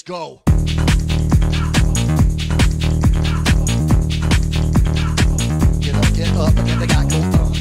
go. Get up and get the guy go on.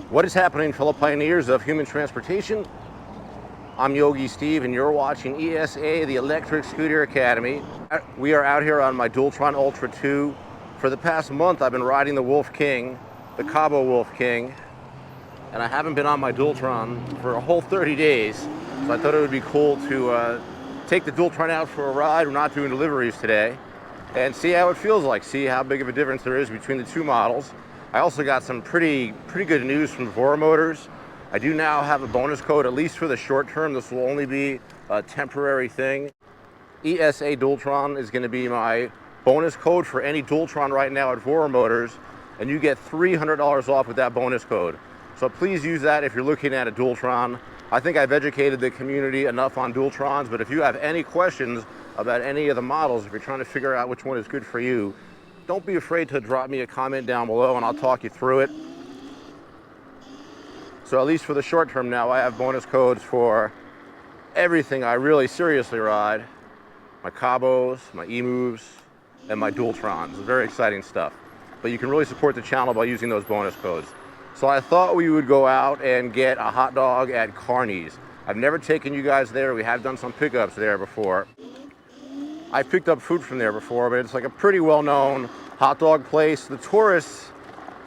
What is happening, fellow pioneers of human transportation? I'm Yogi Steve, and you're watching ESA, the Electric Scooter Academy. We are out here on my DUALTRON Ultra 2. For the past month, I've been riding the Wolf King, the KAABO Wolf King, and I haven't been on my DUALTRON for a whole 30 days. So I thought it would be cool to take the DUALTRON out for a ride. We're not doing deliveries today, and see how it feels like, see how big of a difference there is between the two models. I also got some pretty good news from Voromotors. I do now have a bonus code, at least for the short term. This will only be a temporary thing. ESA DUALTRON is going to be my bonus code for any DUALTRON right now at Voromotors, and you get $300 off with that bonus code. So please use that if you're looking at a DUALTRON. I think I've educated the community enough on DUALTRONs, but if you have any questions about any of the models, if you're trying to figure out which one is good for you, don't be afraid to drop me a comment down below and I'll talk you through it. So at least for the short term now, I have bonus codes for everything I really seriously ride. My KAABOs, my EMOVEs, and my DUALTRONs. Very exciting stuff. But you can really support the channel by using those bonus codes. So I thought we would go out and get a hot dog at Carney's. I've never taken you guys there. We have done some pickups there before. I picked up food from there before, but it's like a pretty well-known hot dog place. The tourists,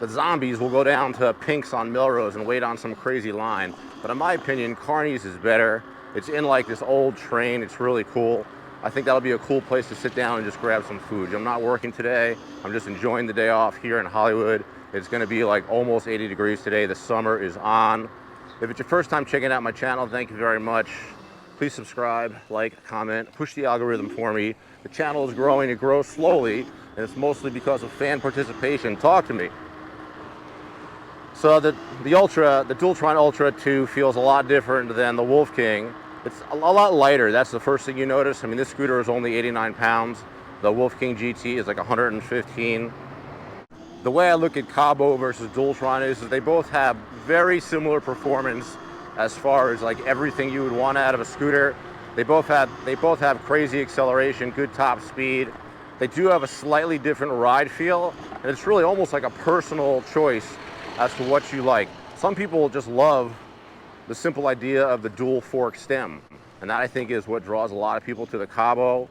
the zombies, will go down to Pink's on Melrose and wait on some crazy line. But in my opinion, Carney's is better. It's in like this old train. It's really cool. I think that'll be a cool place to sit down and just grab some food. I'm not working today. I'm just enjoying the day off here in Hollywood. It's gonna be like almost 80 degrees today. The summer is on. If it's your first time checking out my channel, thank you very much. Please subscribe, like, comment, push the algorithm for me. The channel is growing, it grows slowly, and it's mostly because of fan participation. Talk to me. So the DUALTRON Ultra 2 feels a lot different than the Wolf King. It's a lot lighter, that's the first thing you notice. I mean, this scooter is only 89 pounds. The Wolf King GT is like 115. The way I look at KAABO versus DUALTRON is that they both have very similar performance as far as like everything you would want out of a scooter. They both have crazy acceleration, good top speed. They do have a slightly different ride feel, and it's really almost like a personal choice as to what you like. Some people just love the simple idea of the dual fork stem, and that I think is what draws a lot of people to the KAABO.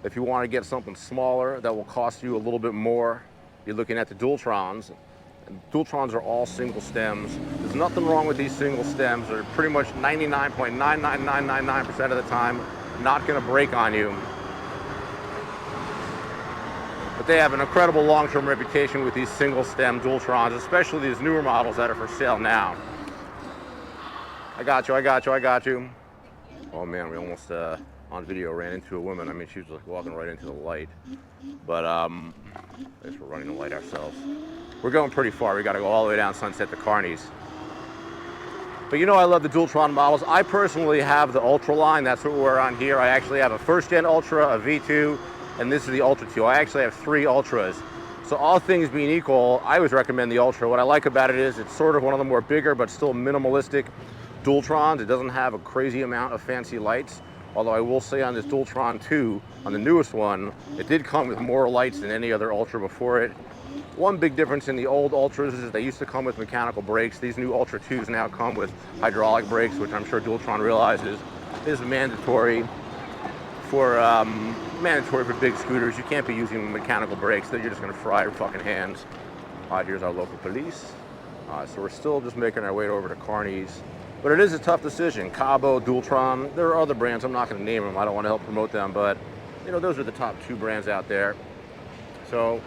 If you want to get something smaller that will cost you a little bit more, you're looking at the DUALTRONs. DUALTRONs are all single stems. There's nothing wrong with these single stems. They're pretty much 99.99999% of the time not going to break on you. But they have an incredible long-term reputation with these single stem DUALTRONs, especially these newer models that are for sale now. I got you. Oh man, we almost on video ran into a woman. I mean, she was like walking right into the light. But I guess we're running the light ourselves. We're going pretty far. We got to go all the way down Sunset to Carney's. But you know, I love the DUALTRON models. I personally have the Ultra line. That's what we're on here. I actually have a first gen Ultra, a V2, and this is the Ultra 2. I actually have 3 Ultras. So all things being equal, I always recommend the Ultra. What I like about it is it's sort of one of the more bigger but still minimalistic DUALTRONs. It doesn't have a crazy amount of fancy lights. Although I will say on this DUALTRON 2, on the newest one, it did come with more lights than any other Ultra before it. One big difference in the old Ultras is they used to come with mechanical brakes. These new Ultra 2s now come with hydraulic brakes, which I'm sure DUALTRON realizes is mandatory for big scooters. You can't be using mechanical brakes. You're just going to fry your fucking hands. Here's our local police. So we're still just making our way over to Carney's. But it is a tough decision. KAABO, DUALTRON, there are other brands. I'm not going to name them. I don't want to help promote them, but you know, those are the top 2 brands out there. So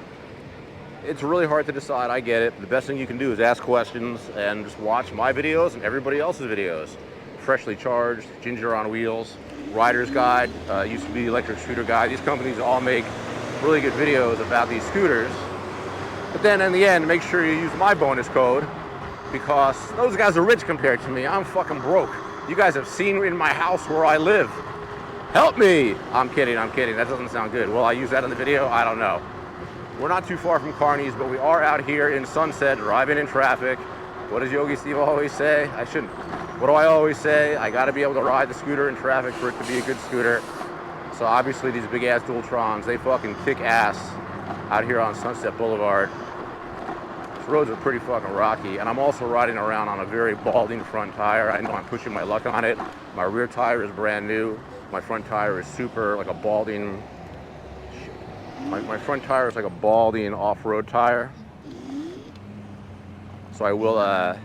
it's really hard to decide. I get it. The best thing you can do is ask questions and just watch my videos and everybody else's videos. Freshly Charged, Ginger on Wheels, Rider's Guide, used to be Electric Scooter Guide. These companies all make really good videos about these scooters. But then in the end, make sure you use my bonus code, because those guys are rich compared to me. I'm fucking broke. You guys have seen in my house where I live. Help me! I'm kidding. That doesn't sound good. Will I use that in the video? I don't know. We're not too far from Carney's, but we are out here in Sunset, driving in traffic. What does Yogi Steve always say? I shouldn't. What do I always say? I got to be able to ride the scooter in traffic for it to be a good scooter. So obviously these big ass DUALTRONs, they fucking kick ass out here on Sunset Boulevard. These roads are pretty fucking rocky, and I'm also riding around on a very balding front tire. I know I'm pushing my luck on it. My rear tire is brand new. My front tire is super like a balding. My front tire is like a balding off-road tire. So I will, I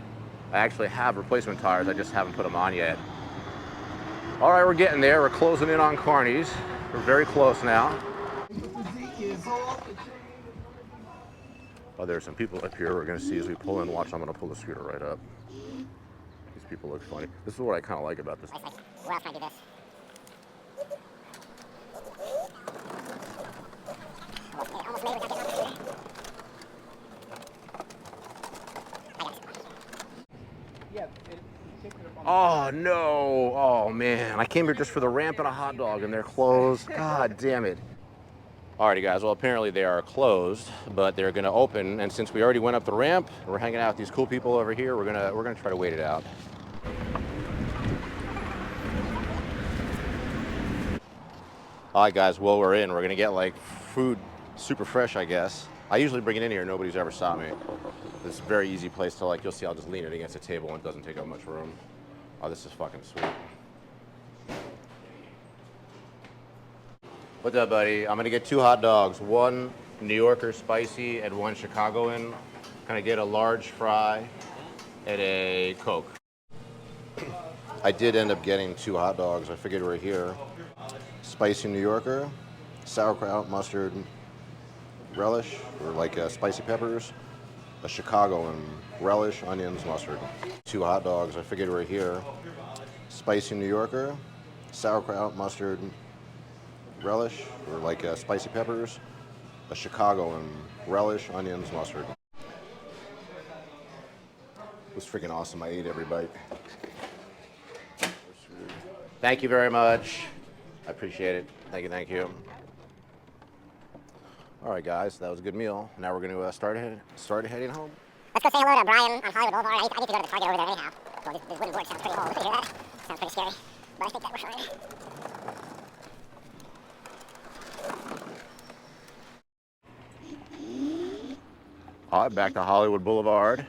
actually have replacement tires, I just haven't put them on yet. All right, we're getting there. We're closing in on Carney's. We're very close now. Oh, there's some people up here we're gonna see as we pull in. Watch, I'm gonna pull the scooter right up. These people look funny. This is what I kind of like about this. Where else can I do this? Almost made it without getting on the scooter. Oh no, oh man. I came here just for the ramp and a hot dog and they're closed. God damn it. Alrighty guys, well apparently they are closed, but they're gonna open, and since we already went up the ramp, we're hanging out with these cool people over here, we're gonna try to wait it out. Alright guys, well we're in. We're gonna get like food super fresh, I guess. I usually bring it in here, nobody's ever stopped me. This is a very easy place to, like, you'll see I'll just lean it against a table and it doesn't take up much room. Oh, this is fucking sweet. What's up, buddy? I'm gonna get 2 hot dogs, 1 New Yorker spicy and 1 Chicagoan. Gonna get a large fry and a Coke. I did end up getting 2 hot dogs. I figured we're here. Spicy New Yorker, sauerkraut, mustard, relish, or like spicy peppers. A Chicagoan, relish, onions, mustard. 2 hot dogs. I figured we're here. Spicy New Yorker, sauerkraut, mustard, relish, or like spicy peppers. A Chicagoan, relish, onions, mustard. It was freaking awesome. I ate every bite. Thank you very much. I appreciate it. Thank you, thank you. All right, guys, that was a good meal. Now we're going to start heading home. Let's go say hello to Brian on Hollywood Boulevard. I need to go to the Target over there anyhow. Well, this wooden board sounds pretty old. You hear that? Sounds pretty scary. But I think that we're fine. All right, back to Hollywood Boulevard.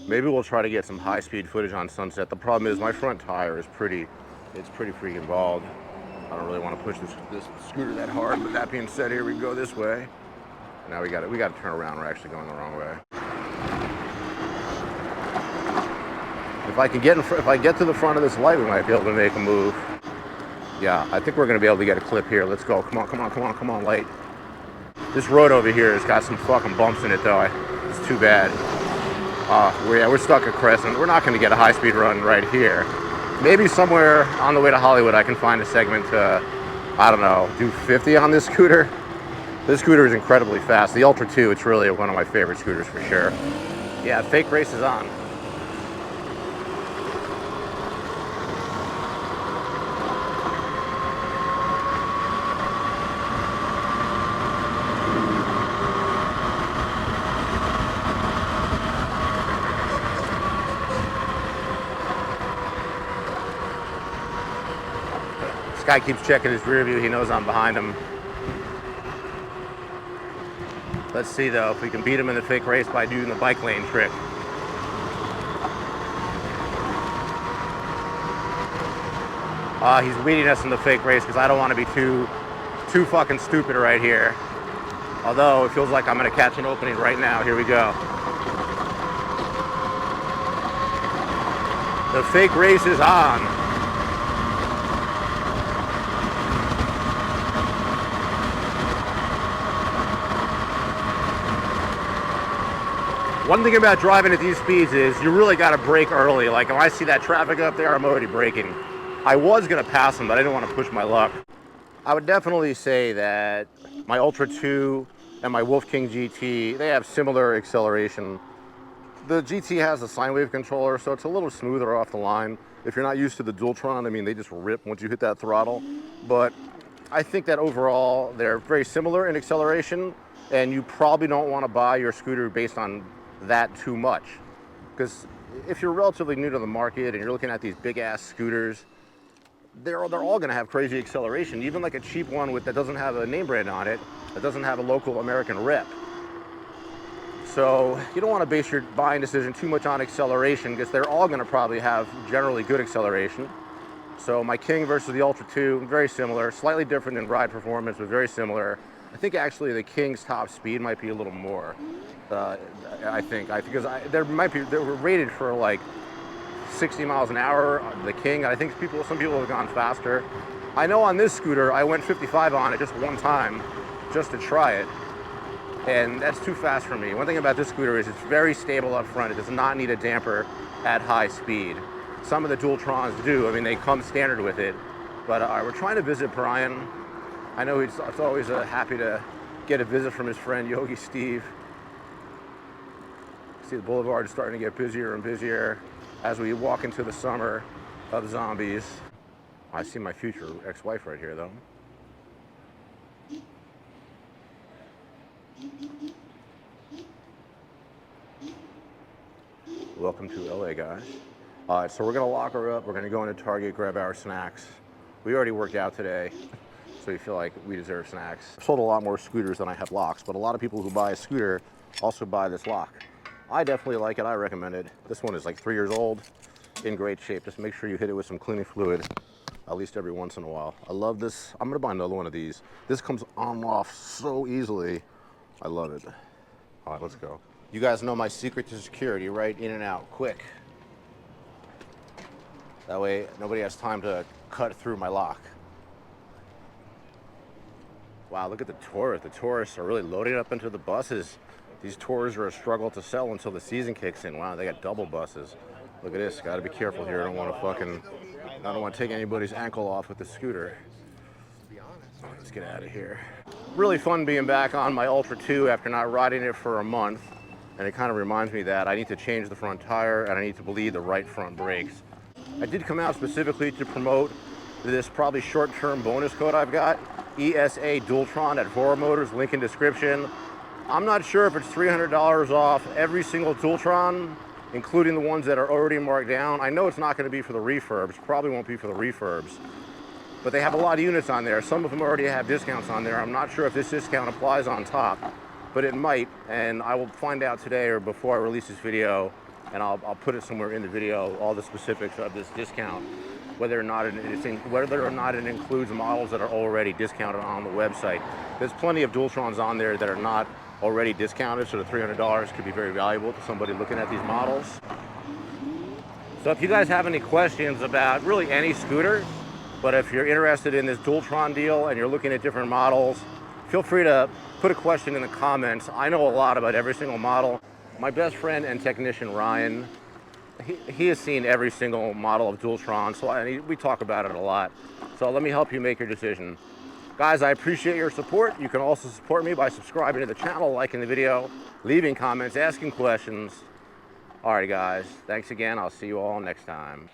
Maybe we'll try to get some high-speed footage on Sunset. The problem is my front tire is pretty freaking bald. I don't really want to push this scooter that hard, but that being said, here we go this way. Now we got to turn around. We're actually going the wrong way. If I get to the front of this light, we might be able to make a move. Yeah, I think we're going to be able to get a clip here. Let's go. Come on, come on, come on, come on, light. This road over here has got some fucking bumps in it, though. It's too bad. We're stuck at Crescent. We're not going to get a high-speed run right here. Maybe somewhere on the way to Hollywood, I can find a segment to, I don't know, do 50 on this scooter. This scooter is incredibly fast. The Ultra 2, it's really one of my favorite scooters for sure. Yeah, fake race is on. This guy keeps checking his rear view. He knows I'm behind him. Let's see though if we can beat him in the fake race by doing the bike lane trick. He's beating us in the fake race because I don't want to be too fucking stupid right here. Although it feels like I'm gonna catch an opening right now. Here we go. The fake race is on. One thing about driving at these speeds is you really got to brake early. Like if I see that traffic up there, I'm already braking. I was going to pass them, but I didn't want to push my luck. I would definitely say that my Ultra 2 and my Wolf King GT, they have similar acceleration. The GT has a sine wave controller, so it's a little smoother off the line. If you're not used to the DUALTRON, I mean, they just rip once you hit that throttle. But I think that overall, they're very similar in acceleration, and you probably don't want to buy your scooter based on that too much, because if you're relatively new to the market and you're looking at these big ass scooters, they're all going to have crazy acceleration. Even like a cheap one that doesn't have a name brand on it, that doesn't have a local American rep. So you don't want to base your buying decision too much on acceleration, because they're all going to probably have generally good acceleration. So my King versus the Ultra 2, very similar, slightly different in ride performance, but very similar. I think actually the King's top speed might be a little more. Because they were rated for like 60 miles an hour, the King. I think some people have gone faster. I know on this scooter, I went 55 on it just one time, just to try it. And that's too fast for me. One thing about this scooter is it's very stable up front. It does not need a damper at high speed. Some of the Dualtrons do. I mean, they come standard with it. But we're trying to visit Brian. I know it's always happy to get a visit from his friend Yogi Steve. See the boulevard is starting to get busier and busier as we walk into the summer of zombies. I see my future ex-wife right here, though. Welcome to LA, guys. All right, so we're gonna lock her up. We're gonna go into Target, grab our snacks. We already worked out today, so we feel like we deserve snacks. I've sold a lot more scooters than I have locks, but a lot of people who buy a scooter also buy this lock. I definitely like it, I recommend it. This one is like 3 years old, in great shape. Just make sure you hit it with some cleaning fluid at least every once in a while. I love this. I'm gonna buy another one of these. This comes on and off so easily. I love it. All right, let's go. You guys know my secret to security, right? In and out, quick. That way, nobody has time to cut through my lock. Wow, look at the tourists. The tourists are really loading up into the buses. These tours are a struggle to sell until the season kicks in. Wow, they got double buses. Look at this, gotta be careful here. I don't want to take anybody's ankle off with the scooter. Let's get out of here. Really fun being back on my Ultra 2 after not riding it for a month. And it kind of reminds me that I need to change the front tire and I need to bleed the right front brakes. I did come out specifically to promote this probably short-term bonus code I've got, ESA Dualtron at Voromotors, link in description. I'm not sure if it's $300 off every single Dualtron, including the ones that are already marked down. I know it's not going to be for the refurbs, probably won't be for the refurbs, but they have a lot of units on there. Some of them already have discounts on there. I'm not sure if this discount applies on top, but it might, and I will find out today or before I release this video, and I'll put it somewhere in the video, all the specifics of this discount, whether or not it includes models that are already discounted on the website. There's plenty of Dualtrons on there that are not already discounted, so the $300 could be very valuable to somebody looking at these models. So if you guys have any questions about really any scooter, but if you're interested in this Dualtron deal and you're looking at different models, feel free to put a question in the comments. I know a lot about every single model. My best friend and technician, Ryan, he has seen every single model of Dualtron, so we talk about it a lot. So let me help you make your decision. Guys, I appreciate your support. You can also support me by subscribing to the channel, liking the video, leaving comments, asking questions. All right, guys, thanks again. I'll see you all next time.